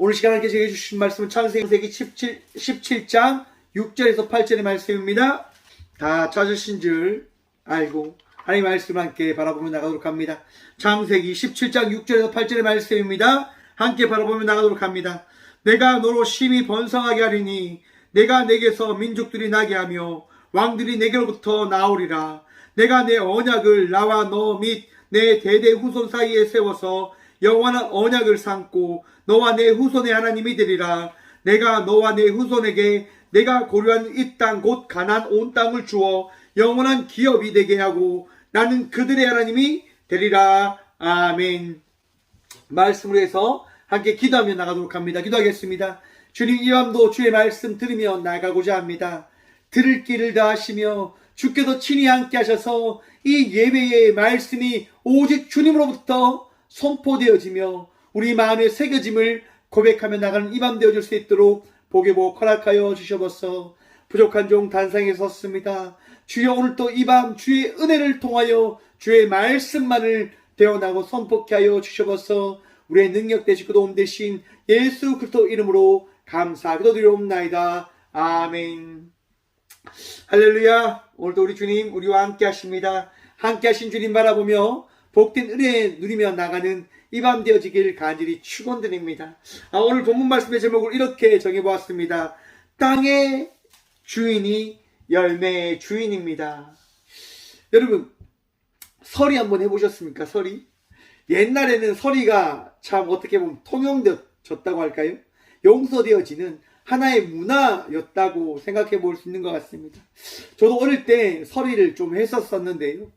오늘 시간 함께 제게 주신 말씀은 창세기 17장 6절에서 8절의 말씀입니다. 다 찾으신 줄 알고 하나님 말씀을 함께 바라보며 나가도록 합니다. 창세기 17장 6절에서 8절의 말씀입니다. 함께 바라보며 나가도록 합니다. 내가 너로 심히 번성하게 하리니 내가 내게서 민족들이 나게 하며 왕들이 내게로부터 나오리라. 내가 내 언약을 나와 너 및 내 대대 후손 사이에 세워서 영원한 언약을 삼고 너와 내 후손의 하나님이 되리라. 내가 너와 내 후손에게 내가 고려한 이 땅 곧 가나안 온 땅을 주어 영원한 기업이 되게 하고 나는 그들의 하나님이 되리라. 아멘. 말씀으로 해서 함께 기도하며 나가도록 합니다. 기도하겠습니다. 주님, 이 밤도 주의 말씀 들으며 나가고자 합니다. 들을 길을 다하시며 주께서 친히 함께 하셔서 이 예배의 말씀이 오직 주님으로부터 선포되어지며 우리 마음에 새겨짐을 고백하며 나가는 이 밤 되어줄 수 있도록 복의 복 허락하여 주셔서 부족한 종 단상에 섰습니다. 주여, 오늘 또 이 밤 주의 은혜를 통하여 주의 말씀만을 되어나고 선포케 하여 주셔서 우리의 능력 되시고 도움 되신 예수 그리스도 이름으로 감사 기도드리옵나이다. 아멘. 할렐루야. 오늘도 우리 주님 우리와 함께 하십니다. 함께 하신 주님 바라보며 복된 은혜 누리며 나가는 이 밤 되어지길 간절히 축원드립니다. 오늘 본문 말씀의 제목을 이렇게 정해보았습니다. 땅의 주인이 열매의 주인입니다. 여러분, 서리 한번 해보셨습니까? 서리? 옛날에는 서리가 참 어떻게 보면 통용되어졌다고 할까요? 용서되어지는 하나의 문화였다고 생각해 볼 수 있는 것 같습니다. 저도 어릴 때 서리를 좀 했었었는데요.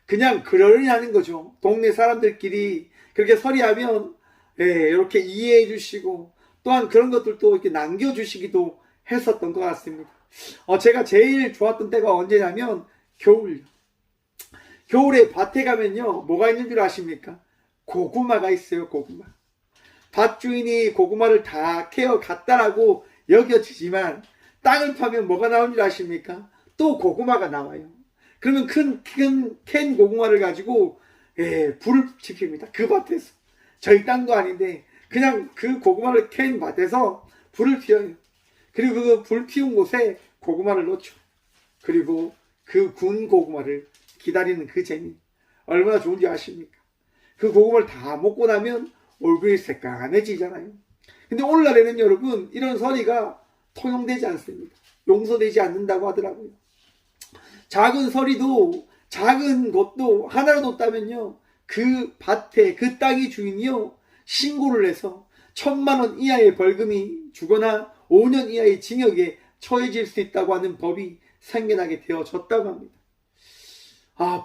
그냥 그러려니 하는 거죠. 동네 사람들끼리 그렇게 서리하면 이렇게 이해해 주시고 또한 그런 것들도 이렇게 남겨주시기도 했었던 것 같습니다. 제가 제일 좋았던 때가 언제냐면 겨울요. 겨울에 밭에 가면요, 뭐가 있는 줄 아십니까? 고구마가 있어요. 고구마. 밭 주인이 고구마를 다 캐어 갔다라고 여겨지지만 땅을 파면 뭐가 나오는 줄 아십니까? 또 고구마가 나와요. 그러면 캔 고구마를 가지고 불을 지핍니다. 그 밭에서. 저희 땅도 아닌데 그냥 그 고구마를 캔 밭에서 불을 피워요. 그리고 그 불 피운 곳에 고구마를 넣죠. 그리고 그 군 고구마를 기다리는 그 재미 얼마나 좋은지 아십니까? 그 고구마를 다 먹고 나면 얼굴이 새까매지잖아요. 근데 오늘날에는 여러분 이런 서리가 통용되지 않습니다. 용서되지 않는다고 하더라고요. 작은 서리도 작은 것도 하나라도 따면요, 그 밭에 그 땅의 주인이요 신고를 해서 1,000만 원 이하의 벌금이 주거나 5년 이하의 징역에 처해질 수 있다고 하는 법이 생겨나게 되어졌다고 합니다.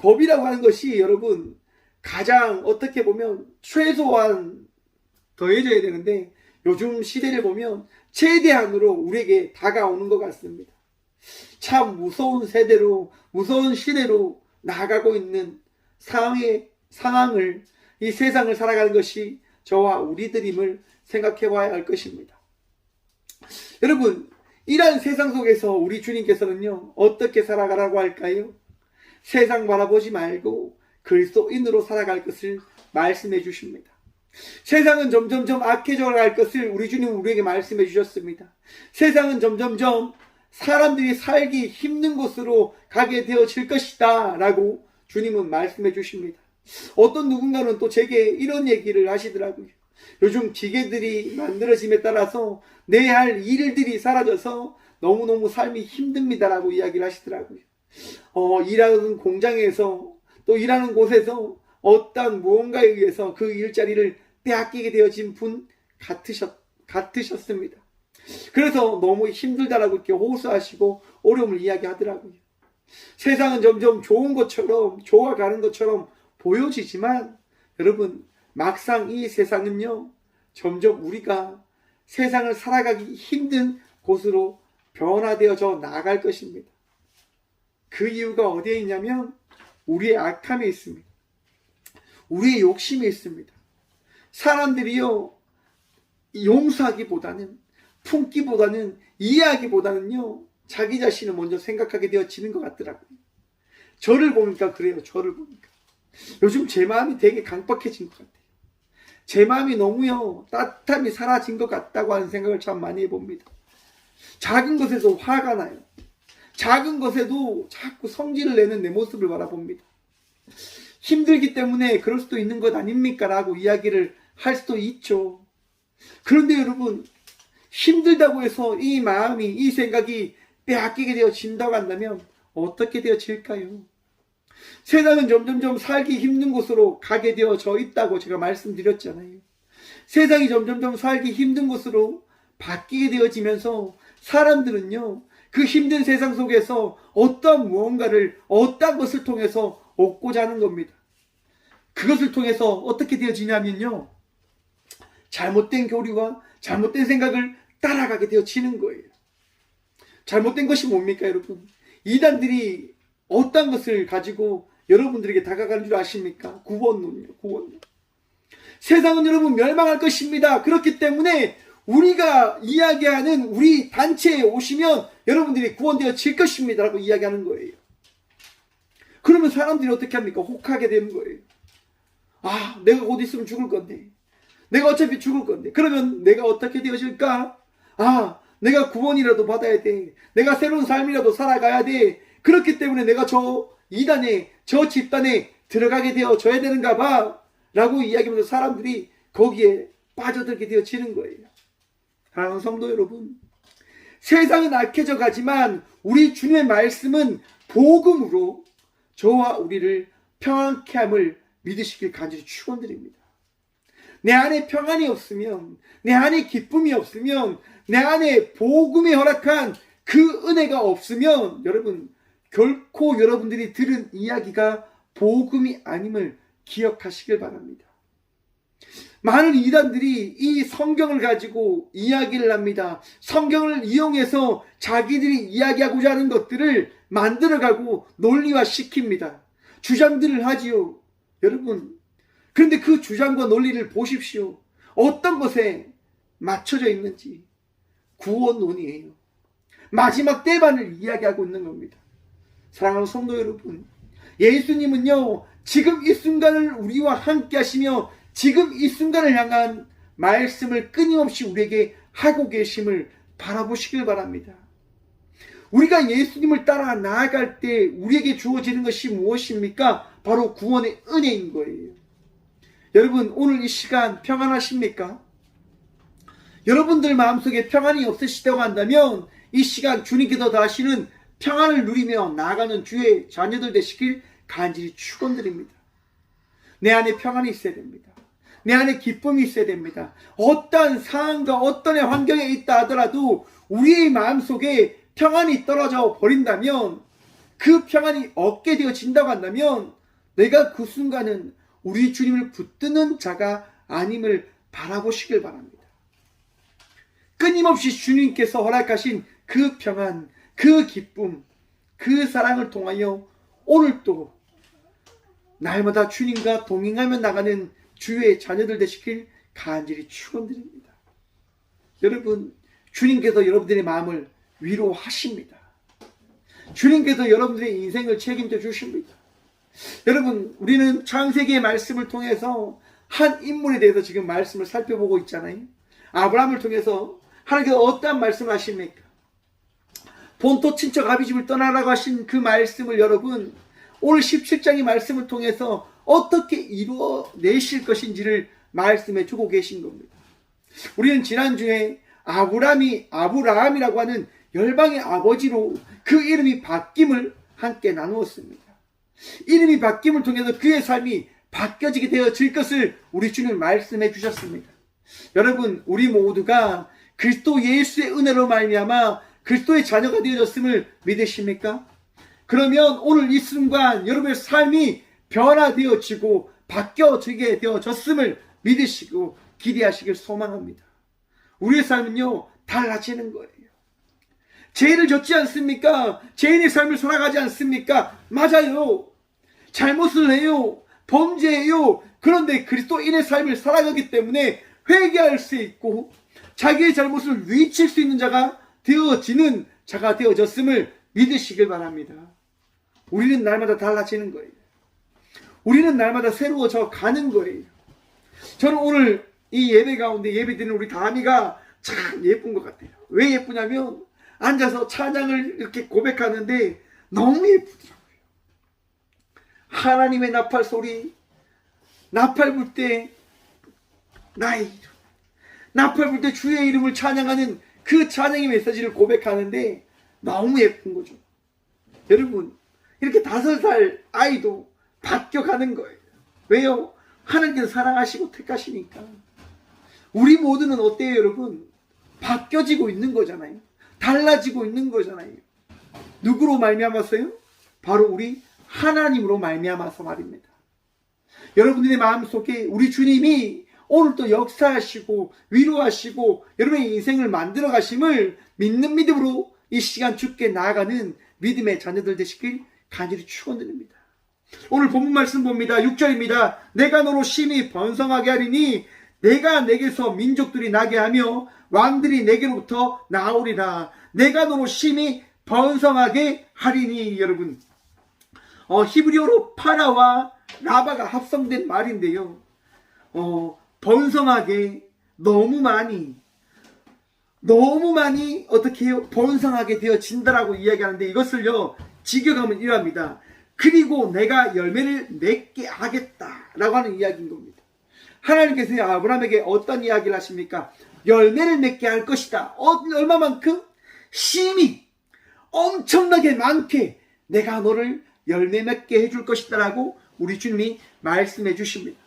법이라고 하는 것이 여러분 가장 어떻게 보면 최소한 더해져야 되는데 요즘 시대를 보면 최대한으로 우리에게 다가오는 것 같습니다. 참 무서운 세대로, 무서운 시대로 나아가고 있는 상황을, 이 세상을 살아가는 것이 저와 우리들임을 생각해 봐야 할 것입니다. 여러분, 이러한 세상 속에서 우리 주님께서는요, 어떻게 살아가라고 할까요? 세상 바라보지 말고 그리스도인으로 살아갈 것을 말씀해 주십니다. 세상은 점점점 악해져 갈 것을 우리 주님은 우리에게 말씀해 주셨습니다. 세상은 점점점 사람들이 살기 힘든 곳으로 가게 되어질 것이다 라고 주님은 말씀해 주십니다. 어떤 누군가는 또 제게 이런 얘기를 하시더라고요. 요즘 기계들이 만들어짐에 따라서 내 할 일들이 사라져서 너무너무 삶이 힘듭니다라고 이야기를 하시더라고요. 일하는 공장에서 또 일하는 곳에서 어떤 무언가에 의해서 그 일자리를 빼앗기게 되어진 분 같으셨습니다. 그래서 너무 힘들다라고 이렇게 호소하시고 어려움을 이야기하더라고요. 세상은 점점 좋은 것처럼, 좋아가는 것처럼 보여지지만 여러분, 막상 이 세상은요, 점점 우리가 세상을 살아가기 힘든 곳으로 변화되어져 나아갈 것입니다. 그 이유가 어디에 있냐면 우리의 악함에 있습니다. 우리의 욕심에 있습니다. 사람들이요, 용서하기보다는, 품기보다는, 이해하기보다는요, 자기 자신을 먼저 생각하게 되어지는 것 같더라고요. 저를 보니까 그래요. 저를 보니까 요즘 제 마음이 되게 강박해진 것 같아요. 제 마음이 너무요 따뜻함이 사라진 것 같다고 하는 생각을 참 많이 해봅니다. 작은 것에서 화가 나요. 작은 것에도 자꾸 성질을 내는 내 모습을 바라봅니다. 힘들기 때문에 그럴 수도 있는 것 아닙니까? 라고 이야기를 할 수도 있죠. 그런데 여러분, 힘들다고 해서 이 마음이, 이 생각이 빼앗기게 되어진다고 한다면 어떻게 되어질까요? 세상은 점점점 살기 힘든 곳으로 가게 되어져 있다고 제가 말씀드렸잖아요. 세상이 점점점 살기 힘든 곳으로 바뀌게 되어지면서 사람들은요, 그 힘든 세상 속에서 어떤 무언가를, 어떤 것을 통해서 얻고자 하는 겁니다. 그것을 통해서 어떻게 되어지냐면요, 잘못된 교리와 잘못된 생각을 따라가게 되어지는 거예요. 잘못된 것이 뭡니까, 여러분? 이단들이 어떤 것을 가지고 여러분들에게 다가가는 줄 아십니까? 구원론이요, 구원론. 세상은 여러분 멸망할 것입니다. 그렇기 때문에 우리가 이야기하는 우리 단체에 오시면 여러분들이 구원되어질 것입니다 라고 이야기하는 거예요. 그러면 사람들이 어떻게 합니까? 혹하게 되는 거예요. 아, 내가 곧 있으면 죽을 건데, 내가 어차피 죽을 건데, 그러면 내가 어떻게 되어질까? 아, 내가 구원이라도 받아야 돼, 내가 새로운 삶이라도 살아가야 돼, 그렇기 때문에 내가 저 이단에, 저 집단에 들어가게 되어져야 되는가 봐 라고 이야기하면서 사람들이 거기에 빠져들게 되어지는 거예요. 사랑하는 성도 여러분, 세상은 악해져 가지만 우리 주님의 말씀은 복음으로 저와 우리를 평안케 함을 믿으시길 간절히 축원드립니다. 내 안에 평안이 없으면, 내 안에 기쁨이 없으면, 내 안에 복음이 허락한 그 은혜가 없으면 여러분, 결코 여러분들이 들은 이야기가 복음이 아님을 기억하시길 바랍니다. 많은 이단들이 이 성경을 가지고 이야기를 합니다. 성경을 이용해서 자기들이 이야기하고자 하는 것들을 만들어가고 논리화 시킵니다. 주장들을 하지요. 여러분, 그런데 그 주장과 논리를 보십시오. 어떤 것에 맞춰져 있는지. 구원론이에요. 마지막 때반을 이야기하고 있는 겁니다. 사랑하는 성도 여러분, 예수님은요, 지금 이 순간을 우리와 함께 하시며 지금 이 순간을 향한 말씀을 끊임없이 우리에게 하고 계심을 바라보시길 바랍니다. 우리가 예수님을 따라 나아갈 때 우리에게 주어지는 것이 무엇입니까? 바로 구원의 은혜인 거예요. 여러분, 오늘 이 시간 평안하십니까? 여러분들 마음속에 평안이 없으시다고 한다면 이 시간 주님께서 다시는 평안을 누리며 나아가는 주의 자녀들 되시길 간절히 축원드립니다. 내 안에 평안이 있어야 됩니다. 내 안에 기쁨이 있어야 됩니다. 어떤 상황과 어떤 환경에 있다 하더라도 우리의 마음속에 평안이 떨어져 버린다면, 그 평안이 없게 되어진다고 한다면 내가 그 순간은 우리 주님을 붙드는 자가 아님을 바라보시길 바랍니다. 끊임없이 주님께서 허락하신 그 평안, 그 기쁨, 그 사랑을 통하여 오늘도 날마다 주님과 동행하며 나가는 주의 자녀들 되시길 간절히 축원드립니다. 여러분, 주님께서 여러분들의 마음을 위로하십니다. 주님께서 여러분들의 인생을 책임져 주십니다. 여러분, 우리는 창세기의 말씀을 통해서 한 인물에 대해서 지금 말씀을 살펴보고 있잖아요. 아브라함을 통해서 하나님께서 어떠한 말씀을 하십니까? 본토 친척 아비집을 떠나라고 하신 그 말씀을 여러분, 오늘 17장의 말씀을 통해서 어떻게 이루어내실 것인지를 말씀해 주고 계신 겁니다. 우리는 지난주에 아브라함이라고 하는 열방의 아버지로 그 이름이 바뀜을 함께 나누었습니다. 이름이 바뀜을 통해서 그의 삶이 바뀌어지게 되어질 것을 우리 주님 말씀해 주셨습니다. 여러분, 우리 모두가 그리스도 예수의 은혜로 말미암아 그리스도의 자녀가 되어졌음을 믿으십니까? 그러면 오늘 이 순간 여러분의 삶이 변화되어지고 바뀌어지게 되어졌음을 믿으시고 기대하시길 소망합니다. 우리의 삶은요, 달라지는 거예요. 죄를 졌지 않습니까? 죄인의 삶을 살아가지 않습니까? 맞아요. 잘못을 해요. 범죄해요. 그런데 그리스도인의 삶을 살아가기 때문에 회개할 수 있고 자기의 잘못을 뉘칠 수 있는 자가 되어지는 자가 되어졌음을 믿으시길 바랍니다. 우리는 날마다 달라지는 거예요. 우리는 날마다 새로워져 가는 거예요. 저는 오늘 이 예배 가운데 예배드리는 우리 다미가 참 예쁜 것 같아요. 왜 예쁘냐면 앉아서 찬양을 이렇게 고백하는데 너무 예쁘더라고요. 하나님의 나팔 소리, 나팔 불 때 나의 이름, 나팔 불 때 주의 이름을 찬양하는 그 찬양의 메시지를 고백하는데 너무 예쁜 거죠. 여러분, 이렇게 5살 아이도 바뀌어가는 거예요. 왜요? 하나님께서 사랑하시고 택하시니까. 우리 모두는 어때요, 여러분? 바뀌어지고 있는 거잖아요. 달라지고 있는 거잖아요. 누구로 말미암았어요? 바로 우리 하나님으로 말미암아서 말입니다. 여러분들의 마음속에 우리 주님이 오늘 또 역사하시고 위로하시고 여러분의 인생을 만들어 가심을 믿는 믿음으로 이 시간 주께 나아가는 믿음의 자녀들 되시길 간절히 축원드립니다. 오늘 본문 말씀 봅니다. 6절입니다. 내가 너로 심히 번성하게 하리니 내가 내게서 민족들이 나게 하며 왕들이 내게로부터 나오리라. 내가 너로 심히 번성하게 하리니. 여러분, 히브리어로 파라와 라바가 합성된 말인데요. 번성하게, 너무 많이 어떻게 해요? 번성하게 되어진다라고 이야기하는데 이것을요 직역하면 이러합니다. 그리고 내가 열매를 맺게 하겠다라고 하는 이야기인 겁니다. 하나님께서 아브라함에게 어떤 이야기를 하십니까? 열매를 맺게 할 것이다. 얼마만큼? 심히 엄청나게 많게 내가 너를 열매 맺게 해줄 것이다 라고 우리 주님이 말씀해 주십니다.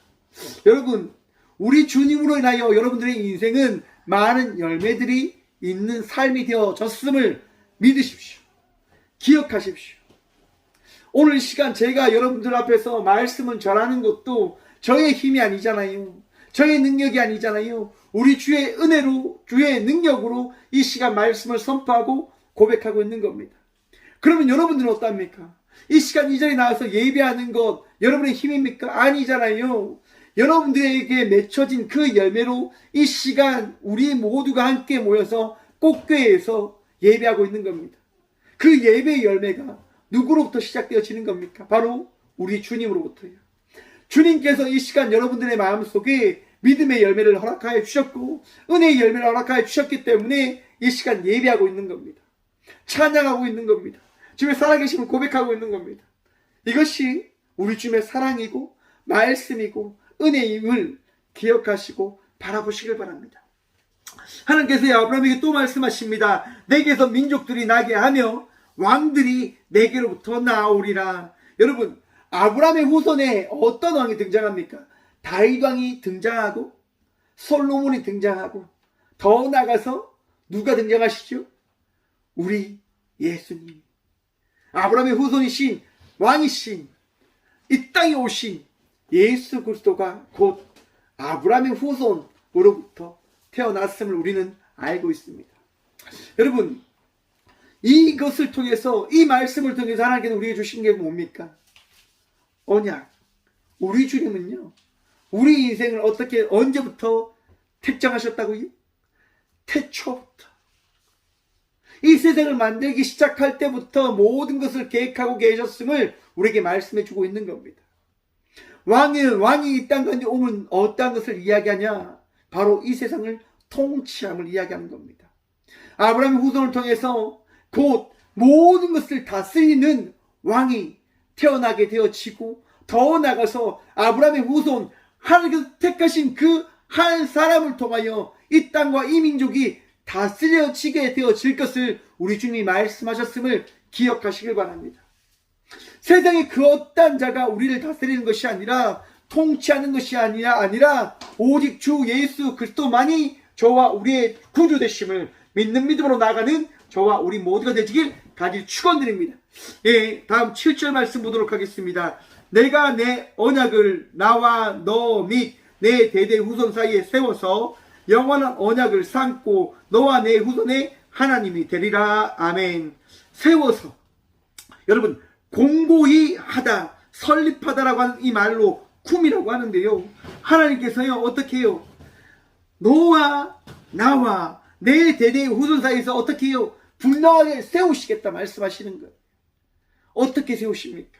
여러분, 우리 주님으로 인하여 여러분들의 인생은 많은 열매들이 있는 삶이 되어졌음을 믿으십시오. 기억하십시오. 오늘 이 시간 제가 여러분들 앞에서 말씀을 전하는 것도 저의 힘이 아니잖아요. 저의 능력이 아니잖아요. 우리 주의 은혜로, 주의 능력으로 이 시간 말씀을 선포하고 고백하고 있는 겁니다. 그러면 여러분들은 어떻습니까? 이 시간 이 자리에 나와서 예배하는 것 여러분의 힘입니까? 아니잖아요. 여러분들에게 맺혀진 그 열매로 이 시간 우리 모두가 함께 모여서 꽃교회에서 예배하고 있는 겁니다. 그 예배의 열매가 누구로부터 시작되어지는 겁니까? 바로 우리 주님으로부터예요. 주님께서 이 시간 여러분들의 마음속에 믿음의 열매를 허락하여 주셨고 은혜의 열매를 허락하여 주셨기 때문에 이 시간 예배하고 있는 겁니다. 찬양하고 있는 겁니다. 주님의 살아계심을 고백하고 있는 겁니다. 이것이 우리 주님의 사랑이고 말씀이고 은혜임을 기억하시고 바라보시길 바랍니다. 하나님께서 아브라함에게 또 말씀하십니다. 내게서 민족들이 나게 하며 왕들이 내게로부터 나오리라. 여러분, 아브라함의 후손에 어떤 왕이 등장합니까? 다윗 왕이 등장하고 솔로몬이 등장하고 더 나아가서 누가 등장하시죠? 우리 예수님. 아브라함의 후손이신 왕이신 이 땅에 오신 예수 그리스도가 곧 아브라함의 후손으로부터 태어났음을 우리는 알고 있습니다. 여러분, 이것을 통해서 이 말씀을 통해서 하나님께서 우리에게 주신 게 뭡니까? 언약. 우리 주님은요 우리 인생을 어떻게 언제부터 택정하셨다고요? 태초부터. 이 세상을 만들기 시작할 때부터 모든 것을 계획하고 계셨음을 우리에게 말씀해 주고 있는 겁니다. 왕이 이 땅 가운데 오면 어떠한 것을 이야기하냐? 바로 이 세상을 통치함을 이야기하는 겁니다. 아브라함의 후손을 통해서 곧 모든 것을 다스리는 왕이 태어나게 되어지고 더 나아가서 아브라함의 후손 하나님께서 택하신 그 한 사람을 통하여 이 땅과 이 민족이 다스려지게 되어질 것을 우리 주님이 말씀하셨음을 기억하시길 바랍니다. 세상에 그 어떤 자가 우리를 다스리는 것이 아니라 통치하는 것이 아니라 오직 주 예수 그리스도만이 저와 우리의 구주 되심을 믿는 믿음으로 나아가는 저와 우리 모두가 되시길 간절히 축원드립니다. 예, 다음 7절 말씀 보도록 하겠습니다. 내가 내 언약을 나와 너 및 내 대대 후손 사이에 세워서 영원한 언약을 삼고 너와 내 후손의 하나님이 되리라. 아멘. 세워서, 여러분, 공고히 하다, 설립하다라고 하는 이 말로 쿰이라고 하는데요, 하나님께서요 어떻게 해요? 너와 나와 내 대대의 후손 사이에서 어떻게 해요? 분명하게 세우시겠다 말씀하시는 거예요. 어떻게 세우십니까?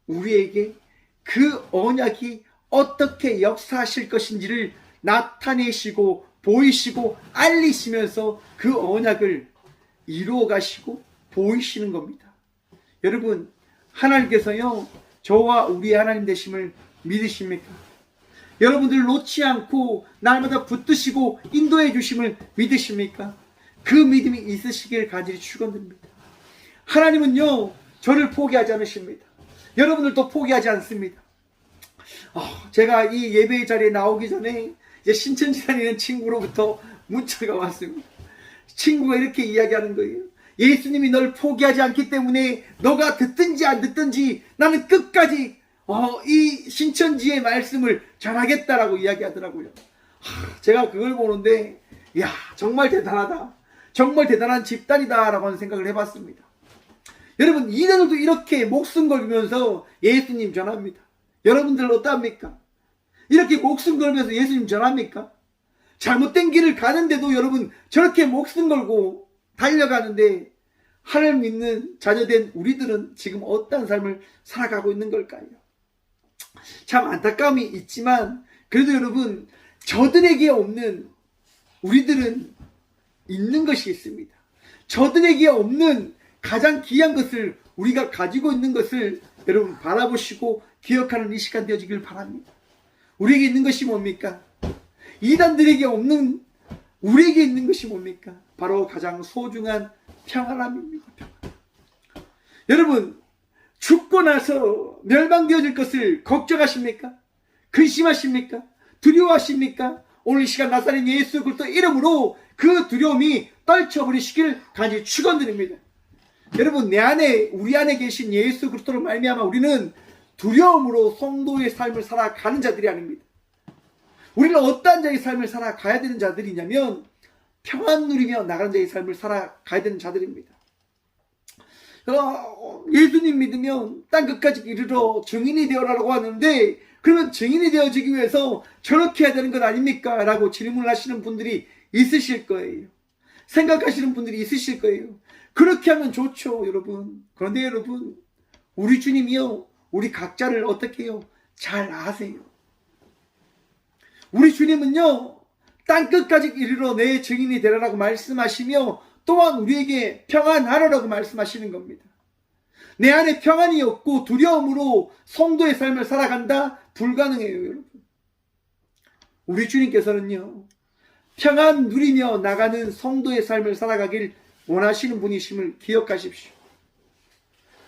우리에게 그 언약이 어떻게 역사하실 것인지를 나타내시고 보이시고 알리시면서 그 언약을 이루어 가시고 보이시는 겁니다. 여러분, 하나님께서요, 저와 우리 하나님 되심을 믿으십니까? 여러분들 놓지 않고 날마다 붙드시고 인도해 주심을 믿으십니까? 그 믿음이 있으시길 간절히 축원드립니다. 하나님은요, 저를 포기하지 않으십니다. 여러분들도 포기하지 않습니다. 제가 이 예배의 자리에 나오기 전에 이제 신천지 다니는 친구로부터 문자가 왔습니다. 친구가 이렇게 이야기하는 거예요. 예수님이 널 포기하지 않기 때문에 너가 듣든지 안 듣든지 나는 끝까지 이 신천지의 말씀을 전하겠다라고 이야기하더라고요. 제가 그걸 보는데 이야, 정말 대단하다. 정말 대단한 집단이다 라고 하는 생각을 해봤습니다. 여러분, 이들도 이렇게 목숨 걸면서 예수님 전합니다. 여러분들 어떠합니까? 이렇게 목숨 걸면서 예수님 전합니까? 잘못된 길을 가는데도 여러분 저렇게 목숨 걸고 달려가는데 하나님 믿는 자녀된 우리들은 지금 어떤 삶을 살아가고 있는 걸까요? 참 안타까움이 있지만 그래도 여러분, 저들에게 없는 우리들은 있는 것이 있습니다. 저들에게 없는 가장 귀한 것을 우리가 가지고 있는 것을 여러분 바라보시고 기억하는 이 시간 되어지길 바랍니다. 우리에게 있는 것이 뭡니까? 이단들에게 없는 우리에게 있는 것이 뭡니까? 바로 가장 소중한 평안함입니다. 여러분, 죽고 나서 멸망되어질 것을 걱정하십니까? 근심하십니까? 두려워하십니까? 오늘 이 시간 나사렛 예수 그리스도 이름으로 그 두려움이 떨쳐버리시길 간절히 축원드립니다. 여러분, 내 안에 우리 안에 계신 예수 그리스도로 말미암아 우리는 두려움으로 성도의 삶을 살아가는 자들이 아닙니다. 우리는 어떠한 자의 삶을 살아가야 되는 자들이냐면 평안 누리며 나가는 자의 삶을 살아가야 되는 자들입니다. 예수님 믿으면 땅 끝까지 이르러 증인이 되어라라고 하는데, 그러면 증인이 되어지기 위해서 저렇게 해야 되는 것 아닙니까? 라고 질문을 하시는 분들이 있으실 거예요. 생각하시는 분들이 있으실 거예요. 그렇게 하면 좋죠, 여러분. 그런데 여러분, 우리 주님이요, 우리 각자를 어떻게 해요? 잘 아세요. 우리 주님은요, 땅끝까지 이르러 내 증인이 되라라고 말씀하시며 또한 우리에게 평안하라라고 말씀하시는 겁니다. 내 안에 평안이 없고 두려움으로 성도의 삶을 살아간다? 불가능해요, 여러분. 우리 주님께서는요, 평안 누리며 나가는 성도의 삶을 살아가길 원하시는 분이심을 기억하십시오.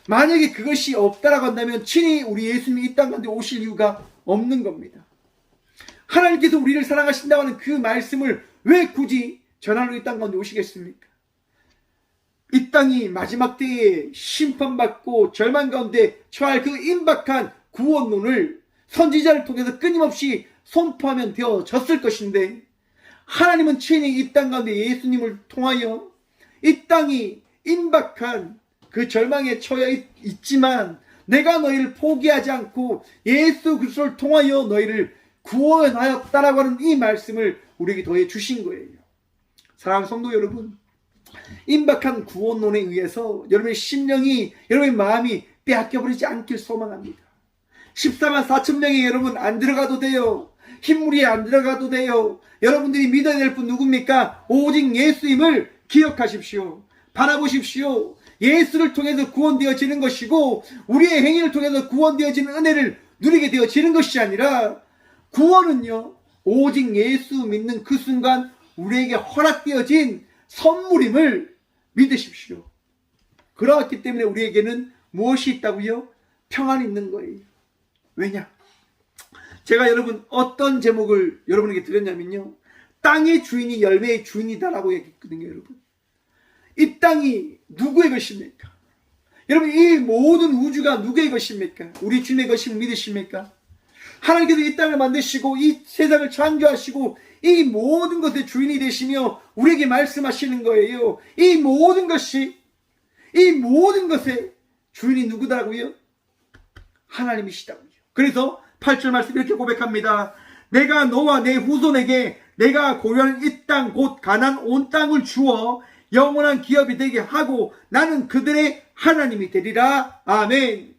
만약에 그것이 없다라고 한다면 친히 우리 예수님이 이 땅 가운데 오실 이유가 없는 겁니다. 하나님께서 우리를 사랑하신다고 하는 그 말씀을 왜 굳이 전하러 이 땅 가운데 오시겠습니까? 이 땅이 마지막 때에 심판받고 절망 가운데 처할 그 임박한 구원론을 선지자를 통해서 끊임없이 선포하면 되어졌을 것인데, 하나님은 친히 이 땅 가운데 예수님을 통하여 이 땅이 임박한 그 절망에 처해 있지만 내가 너희를 포기하지 않고 예수 그리스도를 통하여 너희를 구원하였다라고 하는 이 말씀을 우리에게 더해 주신 거예요. 사랑하는 성도 여러분, 임박한 구원론에 의해서 여러분의 심령이, 여러분의 마음이 빼앗겨버리지 않길 소망합니다. 14만 4천 명이 여러분 안 들어가도 돼요. 흰물이 안 들어가도 돼요. 여러분들이 믿어야 될 분 누굽니까? 오직 예수임을 기억하십시오. 바라보십시오. 예수를 통해서 구원되어지는 것이고 우리의 행위를 통해서 구원되어지는 은혜를 누리게 되어지는 것이 아니라, 구원은요, 오직 예수 믿는 그 순간 우리에게 허락되어진 선물임을 믿으십시오. 그렇기 때문에 우리에게는 무엇이 있다고요? 평안이 있는 거예요. 왜냐? 제가 여러분 어떤 제목을 여러분에게 드렸냐면요, 땅의 주인이 열매의 주인이다라고 얘기했거든요. 여러분, 이 땅이 누구의 것입니까? 여러분, 이 모든 우주가 누구의 것입니까? 우리 주님의 것임을 믿으십니까? 하나님께서 이 땅을 만드시고 이 세상을 창조하시고 이 모든 것의 주인이 되시며 우리에게 말씀하시는 거예요. 이 모든 것의 주인이 누구다고요? 하나님이시다고요. 그래서 8절 말씀 이렇게 고백합니다. 내가 너와 내 후손에게 내가 고려하는 이 땅 곧 가나안 온 땅을 주어 영원한 기업이 되게 하고 나는 그들의 하나님이 되리라. 아멘.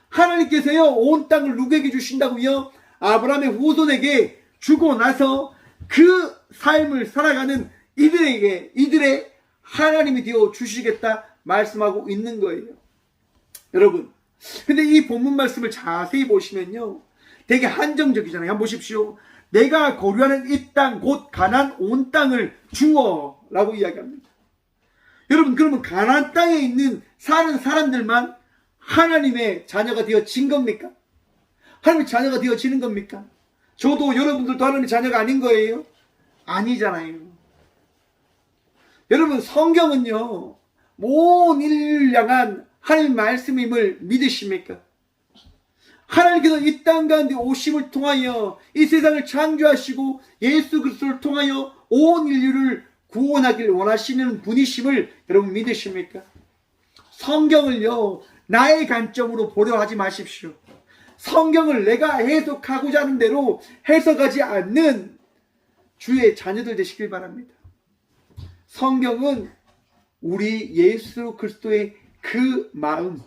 하나님께서요, 온 땅을 누구에게 주신다고요? 아브라함의 후손에게 주고 나서 그 삶을 살아가는 이들의 하나님이 되어 주시겠다 말씀하고 있는 거예요. 여러분, 근데 이 본문 말씀을 자세히 보시면요, 되게 한정적이잖아요. 한번 보십시오. 내가 거류하는 이 땅 곧 가나안 온 땅을 주어 라고 이야기합니다. 여러분, 그러면 가나안 땅에 있는 사는 사람들만 하나님의 자녀가 되어진 겁니까? 하나님의 자녀가 되어지는 겁니까? 저도 여러분들도 하나님의 자녀가 아닌 거예요? 아니잖아요. 여러분, 성경은요, 온 인류를 향한 하나님의 말씀임을 믿으십니까? 하나님께서 이 땅 가운데 오심을 통하여 이 세상을 창조하시고 예수 그리스도를 통하여 온 인류를 구원하길 원하시는 분이심을 여러분 믿으십니까? 성경을요, 나의 관점으로 보려 하지 마십시오. 성경을 내가 해석하고자 하는 대로 해석하지 않는 주의 자녀들 되시길 바랍니다. 성경은 우리 예수 그리스도의 그 마음,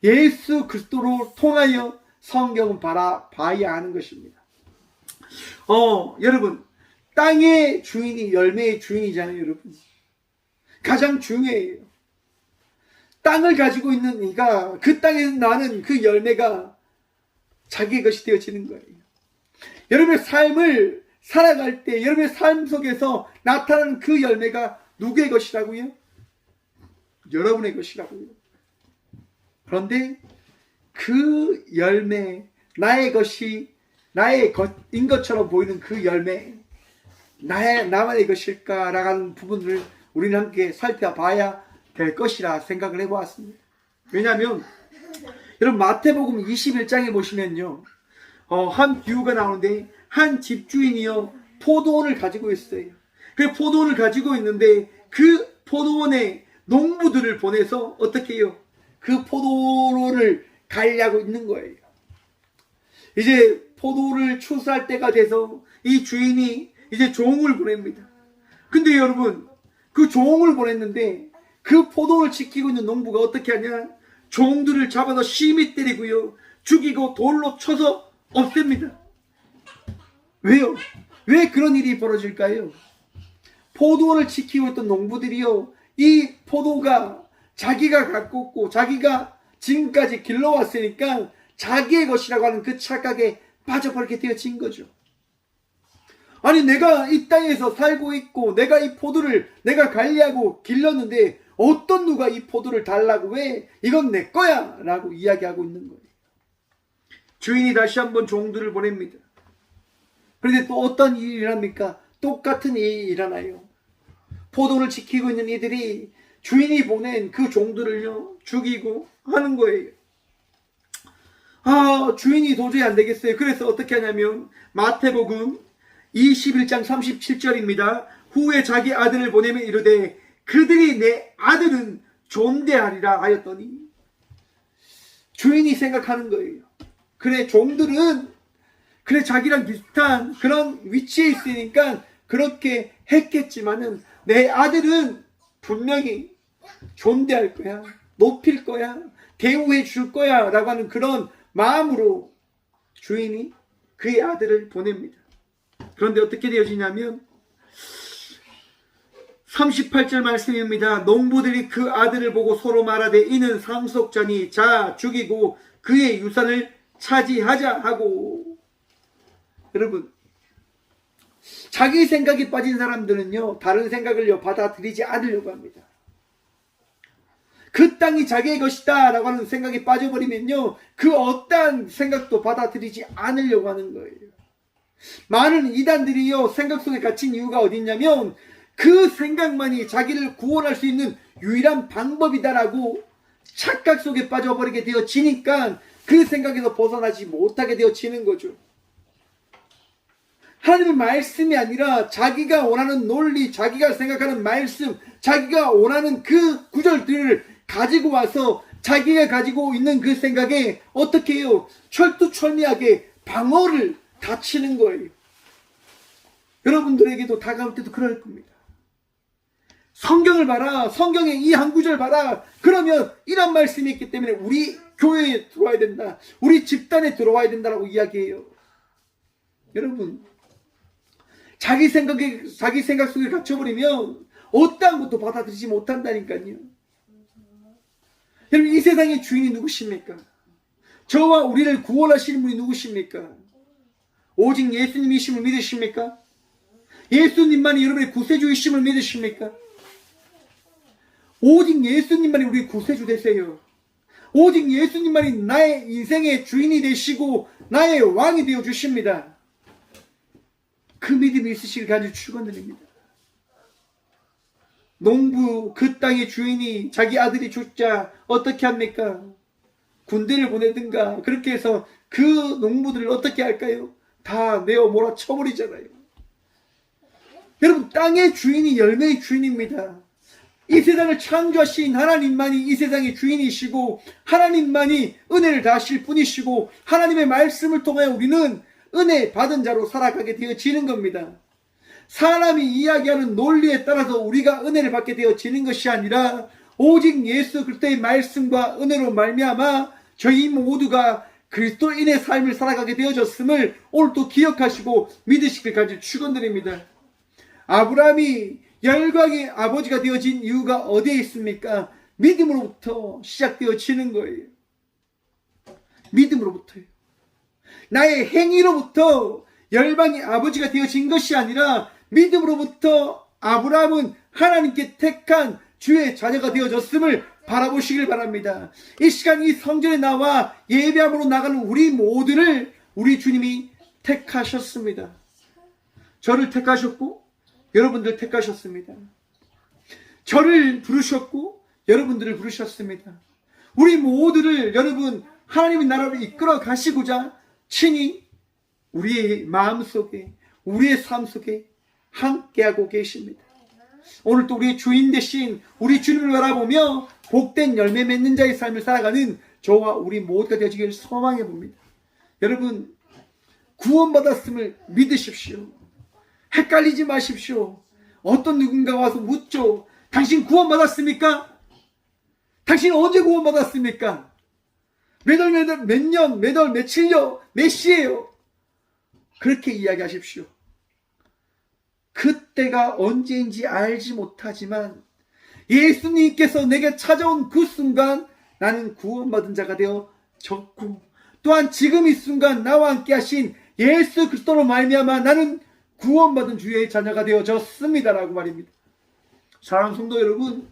예수 그리스도로 통하여 성경은 바라봐야 하는 것입니다. 여러분, 땅의 주인이 열매의 주인이잖아요, 여러분. 가장 중요해요. 땅을 가지고 있는 이가 그 땅에서 나는 그 열매가 자기의 것이 되어지는 거예요. 여러분의 삶을 살아갈 때 여러분의 삶 속에서 나타나는 그 열매가 누구의 것이라고요? 여러분의 것이라고요. 그런데 그 열매, 나의 것인 것처럼 보이는 그 열매, 나만의 것일까라고 하는 부분을 우리는 함께 살펴봐야 될 것이라 생각을 해보았습니다. 왜냐하면 여러분, 마태복음 21장에 보시면요, 한 비유가 나오는데 한 집주인이요 포도원을 가지고 있어요. 그 포도원을 가지고 있는데 그 포도원에 농부들을 보내서 어떻게 해요? 그 포도를 갈려고 있는 거예요. 이제 포도를 추수할 때가 돼서 이 주인이 이제 종을 보냅니다. 근데 여러분, 그 종을 보냈는데 그 포도를 지키고 있는 농부가 어떻게 하냐? 종들을 잡아서 심히 때리고요, 죽이고 돌로 쳐서 없앱니다. 왜요? 왜 그런 일이 벌어질까요? 포도원을 지키고 있던 농부들이요, 이 포도가 자기가 갖고 있고 자기가 지금까지 길러왔으니까 자기의 것이라고 하는 그 착각에 빠져버리게 되어진 거죠. 아니, 내가 이 땅에서 살고 있고 내가 이 포도를 내가 관리하고 길렀는데 어떤 누가 이 포도를 달라고, 왜 이건 내 거야 라고 이야기하고 있는 거예요. 주인이 다시 한번 종들을 보냅니다. 그런데 또 어떤 일이 일어납니까? 똑같은 일이 일어나요. 포도를 지키고 있는 이들이 주인이 보낸 그 종들을요 죽이고 하는 거예요. 주인이 도저히 안 되겠어요. 그래서 어떻게 하냐면 마태복음 21장 37절입니다. 후에 자기 아들을 보내며 이르되 그들이 내 아들은 존대하리라 하였더니, 주인이 생각하는 거예요. 그래, 종들은 그래 자기랑 비슷한 그런 위치에 있으니까 그렇게 했겠지만은 내 아들은 분명히 존대할 거야, 높일 거야, 대우해 줄 거야 라고 하는 그런 마음으로 주인이 그의 아들을 보냅니다. 그런데 어떻게 되어지냐면 38절 말씀입니다. 농부들이 그 아들을 보고 서로 말하되 이는 상속자니 자 죽이고 그의 유산을 차지하자 하고. 여러분, 자기 생각이 빠진 사람들은요 다른 생각을요 받아들이지 않으려고 합니다. 그 땅이 자기의 것이다 라고 하는 생각이 빠져버리면요 그 어떠한 생각도 받아들이지 않으려고 하는 거예요. 많은 이단들이요 생각 속에 갇힌 이유가 어디 있냐면 그 생각만이 자기를 구원할 수 있는 유일한 방법이다라고 착각 속에 빠져버리게 되어지니까 그 생각에서 벗어나지 못하게 되어지는 거죠. 하나님의 말씀이 아니라 자기가 원하는 논리, 자기가 생각하는 말씀, 자기가 원하는 그 구절들을 가지고 와서 자기가 가지고 있는 그 생각에 어떻게 해요? 철두철미하게 방어를 다치는 거예요. 여러분들에게도 다가올 때도 그럴 겁니다. 성경을 봐라, 성경의 이 한 구절 봐라, 그러면 이런 말씀이 있기 때문에 우리 교회에 들어와야 된다, 우리 집단에 들어와야 된다라고 이야기해요. 여러분, 자기 생각 속에 갇혀버리면 어떠한 것도 받아들이지 못한다니까요. 여러분, 이 세상의 주인이 누구십니까? 저와 우리를 구원하시는 분이 누구십니까? 오직 예수님이심을 믿으십니까? 예수님만이 여러분의 구세주이심을 믿으십니까? 오직 예수님만이 우리의 구세주 되세요. 오직 예수님만이 나의 인생의 주인이 되시고 나의 왕이 되어 주십니다. 그 믿음이 있으시길 간절히 축원드립니다. 농부 그 땅의 주인이 자기 아들이 죽자 어떻게 합니까? 군대를 보내든가 그렇게 해서 그 농부들을 어떻게 할까요? 다 내어 몰아쳐버리잖아요. 여러분, 땅의 주인이 열매의 주인입니다. 이 세상을 창조하신 하나님만이 이 세상의 주인이시고 하나님만이 은혜를 다하실 분이시고 하나님의 말씀을 통하여 우리는 은혜 받은 자로 살아가게 되어지는 겁니다. 사람이 이야기하는 논리에 따라서 우리가 은혜를 받게 되어지는 것이 아니라 오직 예수 그리스도의 말씀과 은혜로 말미암아 저희 모두가 그리스도인의 삶을 살아가게 되어졌음을 오늘도 기억하시고 믿으시길 간절히 축원드립니다. 아브라함이 열광의 아버지가 되어진 이유가 어디에 있습니까? 믿음으로부터 시작되어지는 거예요. 믿음으로부터요. 나의 행위로부터 열방의 아버지가 되어진 것이 아니라 믿음으로부터 아브라함은 하나님께 택한 주의 자녀가 되어졌음을 바라보시길 바랍니다. 이 시간 이 성전에 나와 예배함으로 나가는 우리 모두를 우리 주님이 택하셨습니다. 저를 택하셨고 여러분들 택하셨습니다. 저를 부르셨고 여러분들을 부르셨습니다. 우리 모두를 여러분 하나님의 나라로 이끌어 가시고자 친히 우리의 마음속에 우리의 삶 속에 함께하고 계십니다. 오늘 또 우리의 주인 되신 우리 주님을 바라보며 복된 열매 맺는 자의 삶을 살아가는 저와 우리 모두가 되어지기를 소망해 봅니다. 여러분, 구원받았음을 믿으십시오. 헷갈리지 마십시오. 어떤 누군가가 와서 묻죠. 당신 구원받았습니까? 당신 언제 구원받았습니까? 몇 년, 며칠요, 몇 시에요? 그렇게 이야기하십시오. 그때가 언제인지 알지 못하지만 예수님께서 내게 찾아온 그 순간 나는 구원받은 자가 되어졌고 또한 지금 이 순간 나와 함께 하신 예수 그리스도로 말미암아 나는 구원받은 주의 자녀가 되어졌습니다라고 말입니다. 사랑하는 성도 여러분,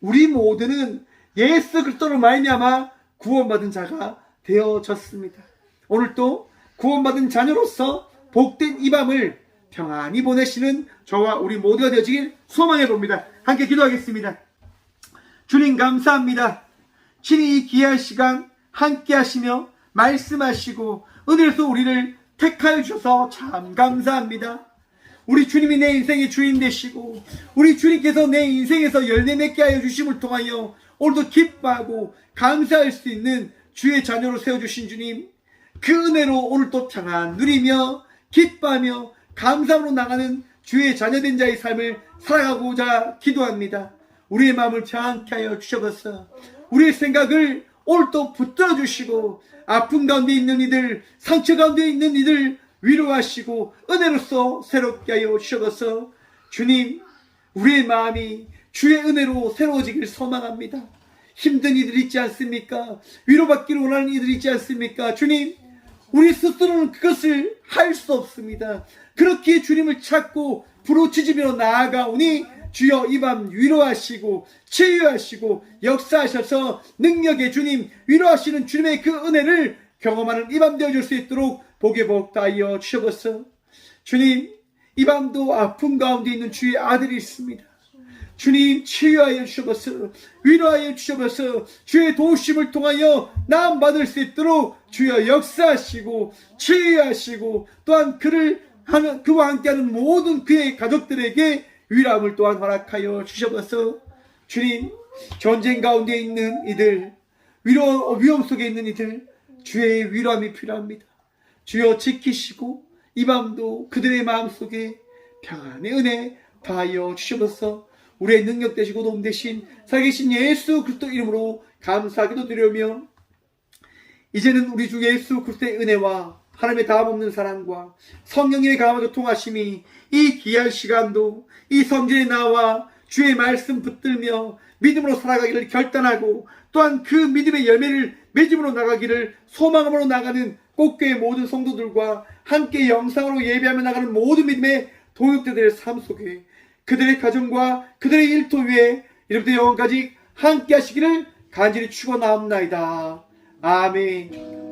우리 모두는 예수 그리스도로 말미암아 구원받은 자가 되어졌습니다. 오늘 또 구원받은 자녀로서 복된 이 밤을 평안히 보내시는 저와 우리 모두가 되어지길 소망해 봅니다. 함께 기도하겠습니다. 주님 감사합니다. 친히 이 귀한 시간 함께 하시며 말씀하시고 은혜로서 우리를 택하여 주셔서 참 감사합니다. 우리 주님이 내 인생의 주인 되시고 우리 주님께서 내 인생에서 열매 맺게 하여 주심을 통하여 오늘도 기뻐하고 감사할 수 있는 주의 자녀로 세워주신 주님, 그 은혜로 오늘도 평안 누리며 기뻐하며 감사함으로 나가는 주의 자녀된 자의 삶을 살아가고자 기도합니다. 우리의 마음을 평안케 하여 주셔서 우리의 생각을 오늘도 붙들어 주시고 아픔 가운데 있는 이들, 상처 가운데 있는 이들 위로하시고 은혜로서 새롭게 하여 주셔서 주님, 우리의 마음이 주의 은혜로 새로워지길 소망합니다. 힘든 이들 있지 않습니까? 위로받기를 원하는 이들 있지 않습니까? 주님, 우리 스스로는 그것을 할 수 없습니다. 그렇게 주님을 찾고 부르짖으며 나아가오니 주여 이 밤 위로하시고 치유하시고 역사하셔서 능력의 주님, 위로하시는 주님의 그 은혜를 경험하는 이 밤 되어줄 수 있도록 복의 복 다하여 주셔서 주님, 이 밤도 아픔 가운데 있는 주의 아들이 있습니다. 주님, 치유하여 주셔서 위로하여 주셔서 주의 도우심을 통하여 나음 받을 수 있도록 주여 역사하시고 치유하시고 또한 그와 함께하는 모든 그의 가족들에게 위로함을 또한 허락하여 주셔서 주님, 전쟁 가운데 있는 이들, 위험 속에 있는 이들, 주의 위로함이 필요합니다. 주여 지키시고 이 밤도 그들의 마음속에 평안의 은혜 다하여 주셔서 우리의 능력 되시고 도움 되신 살아계신 예수 그리스도 이름으로 감사하기도 드리며 이제는 우리 주 예수 그리스도의 은혜와 하나님의 다함없는 사랑과 성령님의 강한 교통하심이 이 귀한 시간도 이 성전에 나와 주의 말씀 붙들며 믿음으로 살아가기를 결단하고 또한 그 믿음의 열매를 맺음으로 나가기를 소망으로 나가는 꽃교회 모든 성도들과 함께 영상으로 예배하며 나가는 모든 믿음의 동역자들의 삶 속에 그들의 가정과 그들의 일터 위에 이제부터 영원까지 함께 하시기를 간절히 축원하옵나이다. 아멘.